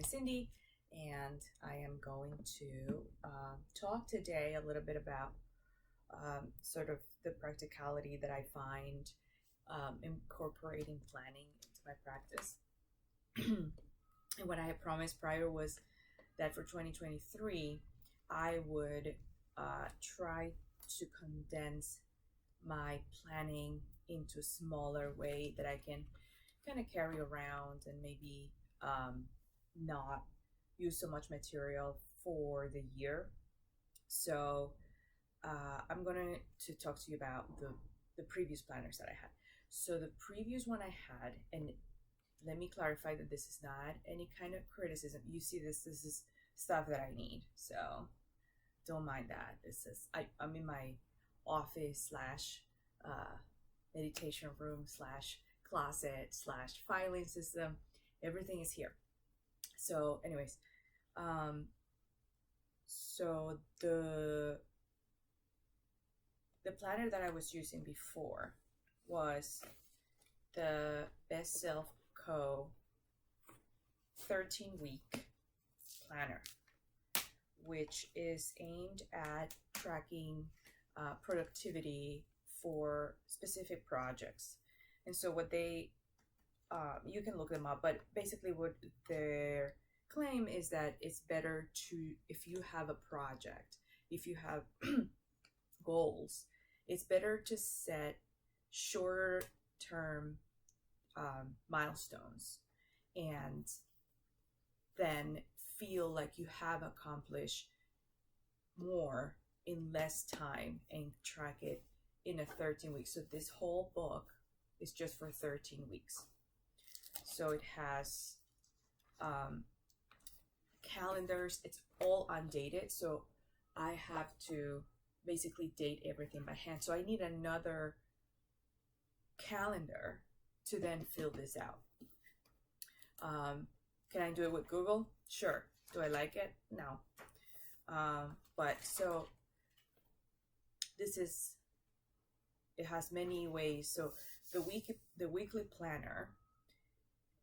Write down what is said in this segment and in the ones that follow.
is Cindy, and I am going to talk today a little bit about sort of the practicality that I find incorporating planning into my practice. And what I had promised prior was that for 2023, I would try to condense my planning into a smaller way that I can kind of carry around and maybe not use so much material for the year. So I'm going to talk to you about the previous planners that I had. So the previous one I had, and let me clarify that this is not any kind of criticism. You see this is stuff that I need. So don't mind that. This is, I'm in my office slash meditation room slash closet slash filing system. Everything is here. So anyways, so the planner that I was using before was the Best Self Co 13-week planner, which is aimed at tracking productivity for specific projects. And so what they, you can look them up, but basically what their claim is that it's better to, if you have a project, if you have goals, it's better to set shorter term milestones and then feel like you have accomplished more in less time and track it in a 13 weeks. So this whole book is just for 13 weeks. So it has calendars. It's all undated. So I have to basically date everything by hand. So I need another calendar to then fill this out. Can I do it with Google? Sure. Do I like it? No. But so this is, it has many ways. So the weekly planner,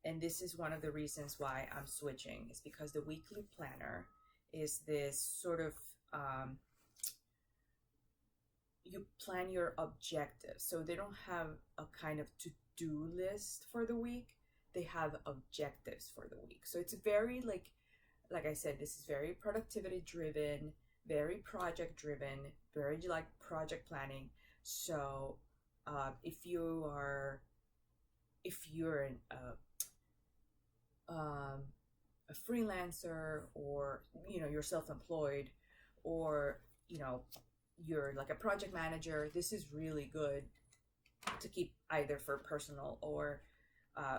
and this is one of the reasons why I'm switching, is because the weekly planner is this sort of, you plan your objectives. So they don't have a kind of to-do list for the week. They have objectives for the week. So it's very like I said, this is very productivity driven, very project driven, very like project planning. So if you're a freelancer, or you're self-employed, or you're like a project manager, this is really good to keep either for personal or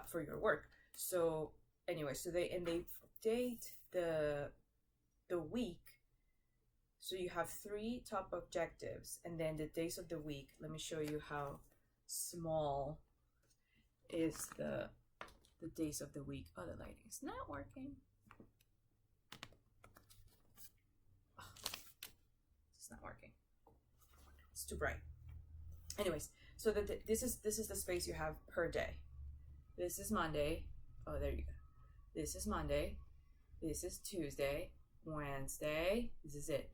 for your work. So anyway, so they date the week. So you have 3 top objectives, and then the days of the week. Let me show you how small is the days of the week. Oh, the lighting is not working. Oh, it's not working. It's too bright. Anyways, so this is the space you have per day. This is Monday. Oh, there you go. This is Monday. This is Tuesday, Wednesday. This is it.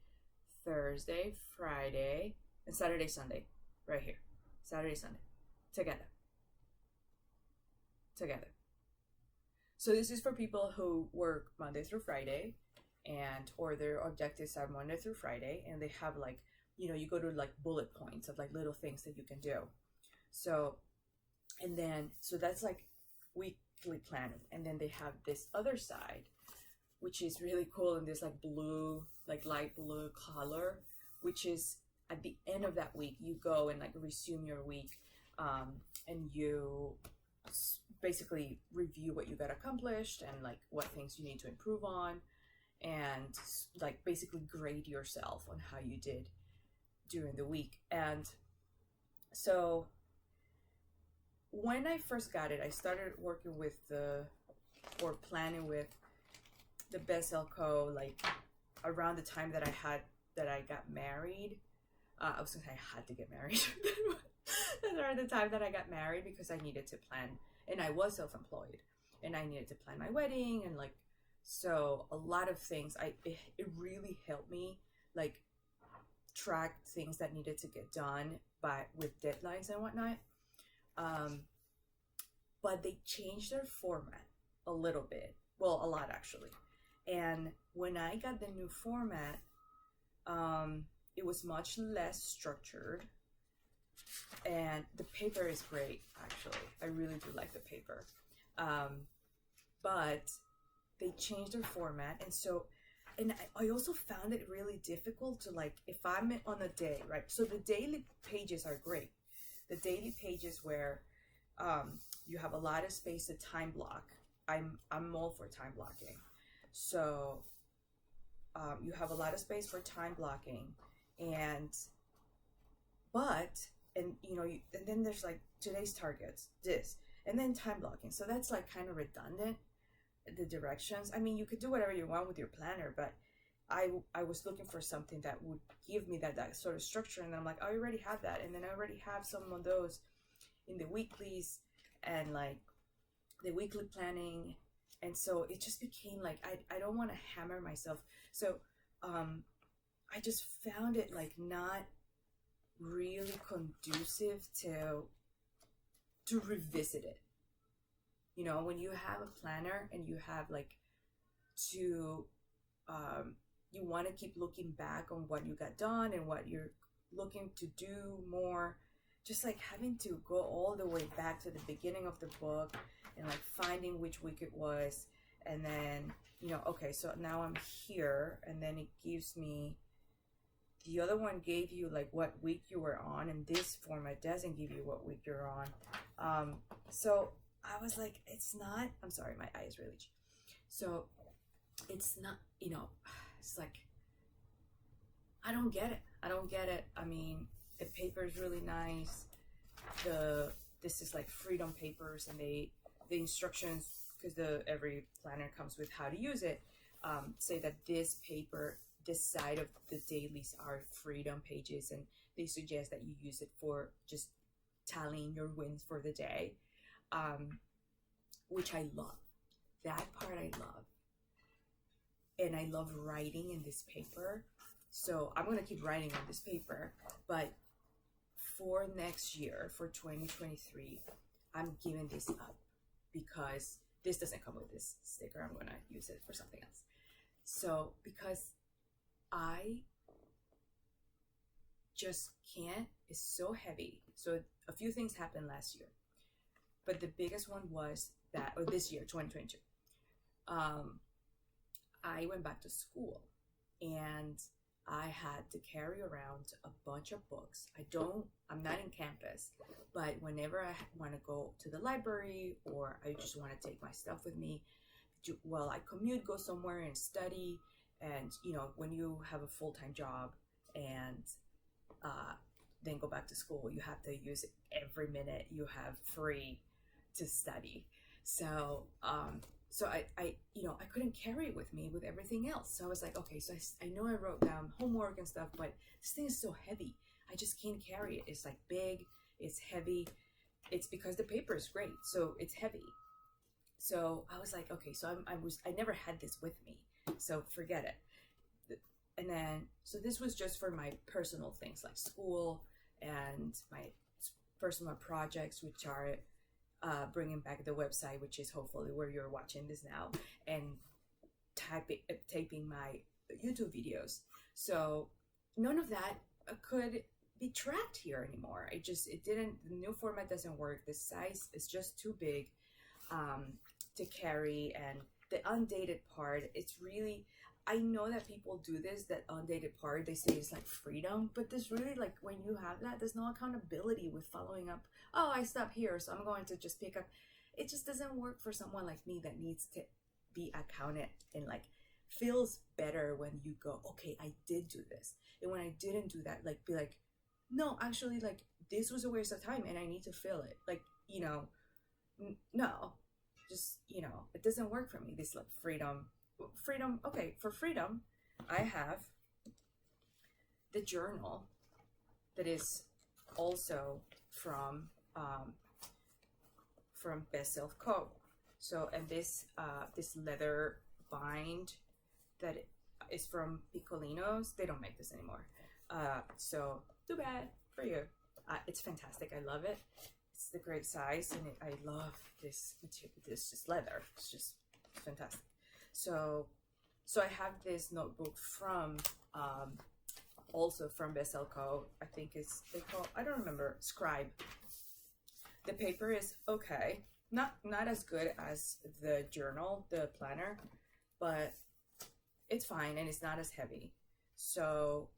Thursday, Friday, and Saturday, Sunday. Right here. Saturday, Sunday. Together. So this is for people who work Monday through Friday, or their objectives are Monday through Friday, and they have like, you go to like bullet points of like little things that you can do. So, and then, so that's like weekly planning. And then they have this other side, which is really cool, in this like blue, like light blue color, which is at the end of that week, you go and like resume your week, and you basically review what you got accomplished and like what things you need to improve on, and like basically grade yourself on how you did during the week. And so when I first got it, I started working with planning with the Best Self Co like around the time that I got married. I was gonna say I had to get married. Around the time that I got married, because I needed to plan, and I was self-employed, and I needed to plan my wedding and like So a lot of things, it really helped me like track things that needed to get done by with deadlines and whatnot. Um, but they changed their format a little bit. Well, a lot actually. And when I got the new format, it was much less structured, and the paper is great. Actually, I really do like the paper, but they changed their format, and so, and I also found it really difficult to, like, if I'm on a day, right? So the daily pages are great. The daily pages where you have a lot of space to time block. I'm all for time blocking. So you have a lot of space for time blocking, and but and and then there's like today's targets, this, and then time blocking. So that's like kind of redundant. The directions. I mean, you could do whatever you want with your planner, but I was looking for something that would give me that sort of structure, and then I'm like, I already have that, and then I already have some of those in the weeklies and like the weekly planning, and so it just became like I don't want to hammer myself. So I just found it like not really conducive to revisit it. When you have a planner and you have like to you want to keep looking back on what you got done and what you're looking to do more, just like having to go all the way back to the beginning of the book and like finding which week it was, and then okay, so now I'm here, and then it gives me, the other one gave you like what week you were on, and this format doesn't give you what week you're on. So I was like, it's not, I'm sorry, my eye is really itchy. So it's not, it's like, I don't get it. I mean, the paper is really nice. This is like freedom papers, and the instructions, because every planner comes with how to use it, say that this paper, this side of the dailies are freedom pages, and they suggest that you use it for just tallying your wins for the day, which I love. That part I love. And I love writing in this paper. So I'm going to keep writing on this paper. But for next year, for 2023, I'm giving this up because this doesn't come with this sticker. I'm going to use it for something else. So because I just can't, it's so heavy. So a few things happened last year, but the biggest one was that, or this year, 2022, I went back to school, and I had to carry around a bunch of books. I'm not in campus, but whenever I want to go to the library, or I just want to take my stuff with me, I commute, go somewhere and study. And when you have a full-time job and then go back to school, you have to use every minute you have free to study. So so I couldn't carry it with me with everything else. So I was like, okay, so I know I wrote down homework and stuff, but this thing is so heavy, I just can't carry it. It's like big, it's heavy. It's because the paper is great, so it's heavy. So I was like, okay, so I never had this with me, so forget it. And then, so this was just for my personal things like school and my personal projects, which are bringing back the website, which is hopefully where you're watching this now, and taping my YouTube videos. So none of that could be tracked here anymore. It didn't, the new format doesn't work. The size is just too big to carry, and the undated part, it's really, I know that people do this, that undated part, they say it's like freedom, but there's really, like, when you have that, there's no accountability with following up. Oh, I stopped here, so I'm going to just pick up. It just doesn't work for someone like me that needs to be accounted, and like feels better when you go, okay, I did do this. And when I didn't do that, like, be like, no, actually, like, this was a waste of time and I need to fill it. Like, no, just, it doesn't work for me. This like freedom. Okay, for freedom, I have the journal that is also from Best Self Co. So, and this leather bind that is from Piccolino's. They don't make this anymore. So too bad for you. It's fantastic. I love it. It's the great size, and I love this material. This just leather. It's just fantastic. So I have this notebook from also from Bessel Co. I think they call, I don't remember, Scribe. The paper is okay, not as good as the journal, the planner, but it's fine, and it's not as heavy. So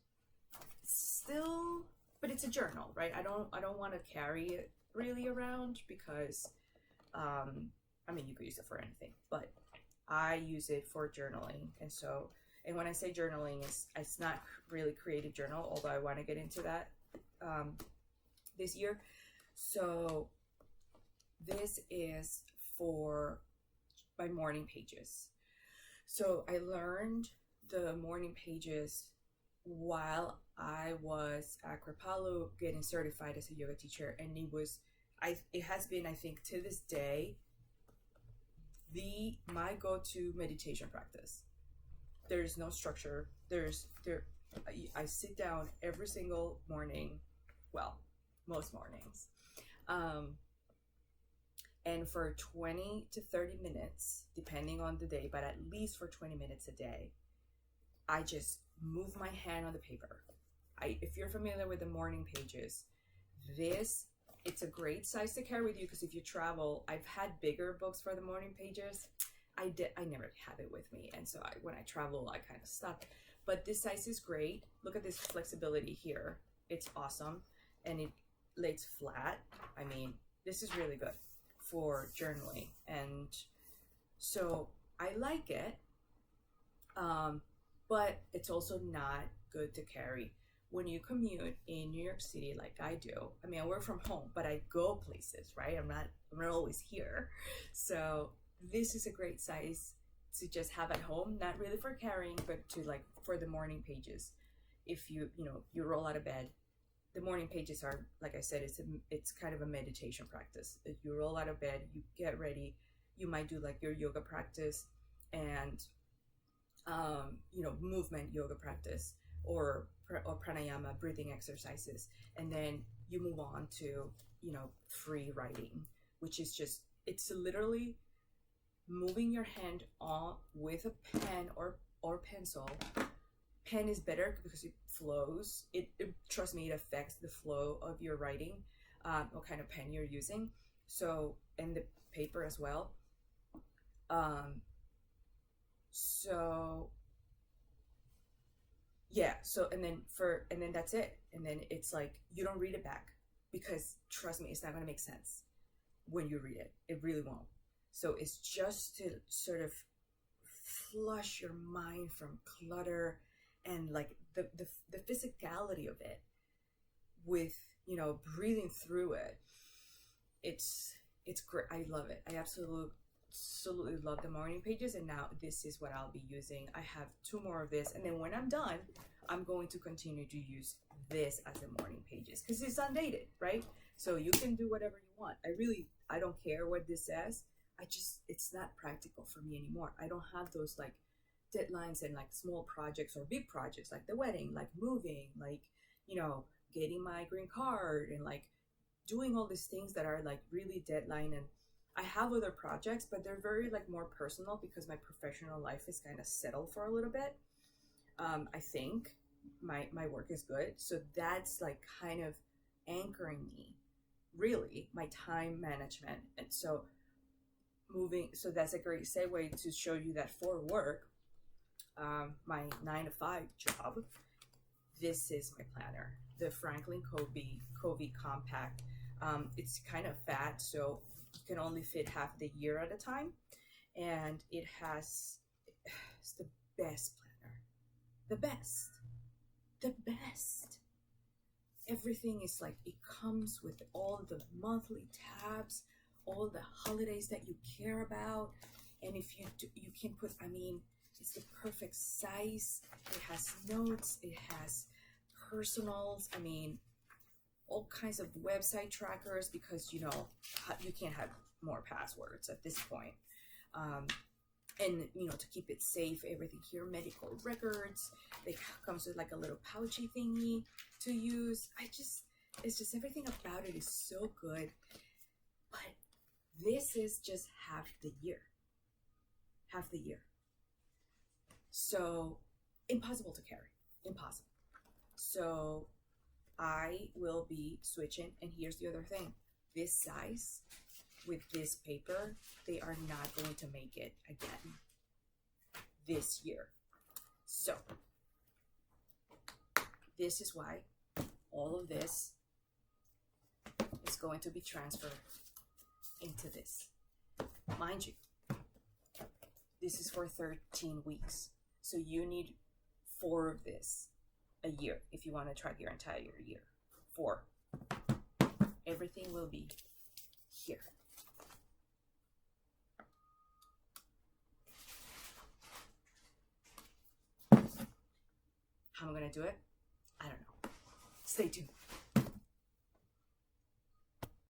still, but it's a journal, right? I don't want to carry it really around because I mean, you could use it for anything, but I use it for journaling. And when I say journaling, it's not really creative journal, although I want to get into that this year. So this is for my morning pages. So I learned the morning pages while I was at Kripalu getting certified as a yoga teacher, and it has been, I think, to this day, my go-to meditation practice. There's no structure. I sit down every single morning, well, most mornings, and for 20 to 30 minutes, depending on the day, but at least for 20 minutes a day, I just move my hand on the paper. If you're familiar with the morning pages, it's a great size to carry with you, because if you travel, I've had bigger books for the morning pages. I never have it with me, and so when I travel, I kind of stop. But this size is great. Look at this flexibility here. It's awesome, and it lays flat. I mean, this is really good for journaling, and so I like it. But it's also not good to carry when you commute in New York City, like I do. I mean, I work from home, but I go places, right? I'm not always here. So this is a great size to just have at home, not really for carrying, but to like for the morning pages. If you roll out of bed, the morning pages are, like I said, it's kind of a meditation practice. If you roll out of bed, you get ready, you might do like your yoga practice and movement yoga practice or pranayama, breathing exercises, and then you move on to free writing, which is just, it's literally moving your hand on with a pen or pencil. Pen is better because it flows. It trust me, it affects the flow of your writing, what kind of pen you're using. So, and the paper as well. So yeah, so and then that's it. And then it's like you don't read it back, because trust me, it's not going to make sense when you read it. It really won't. So it's just to sort of flush your mind from clutter and like the physicality of it with breathing through it. It's great. I love it. I absolutely love the morning pages, and now this is what I'll be using. I have 2 more of this, and then when I'm done, I'm going to continue to use this as the morning pages because it's undated, right? So you can do whatever you want. I don't care what this says. It's not practical for me anymore. I don't have those like deadlines and like small projects or big projects like the wedding, like moving, like getting my green card, and like doing all these things that are like really deadline. And I have other projects, but they're very like more personal because my professional life is kind of settled for a little bit. I think my work is good, so that's like kind of anchoring me, really, my time management. And so that's a great segue to show you that for work, my 9-to-5 job, this is my planner, the Franklin Covey Compact. It's kind of fat, so you can only fit half the year at a time, and it's the best planner, the best. Everything is like, it comes with all the monthly tabs, all the holidays that you care about, and if you can put, I mean, it's the perfect size. It has notes, it has personals, I mean, all kinds of website trackers, because you can't have more passwords at this point. and to keep it safe, everything here, medical records. It comes with like a little pouchy thingy to use. It's just everything about it is so good. But this is just half the year. So impossible to carry. Impossible. So I will be switching. And here's the other thing. This size with this paper, they are not going to make it again this year. So this is why all of this is going to be transferred into this. Mind you, this is for 13 weeks. So you need 4 of this a year if you want to track your entire year. 4. Everything will be here. How I'm going to do it? I don't know. Stay tuned.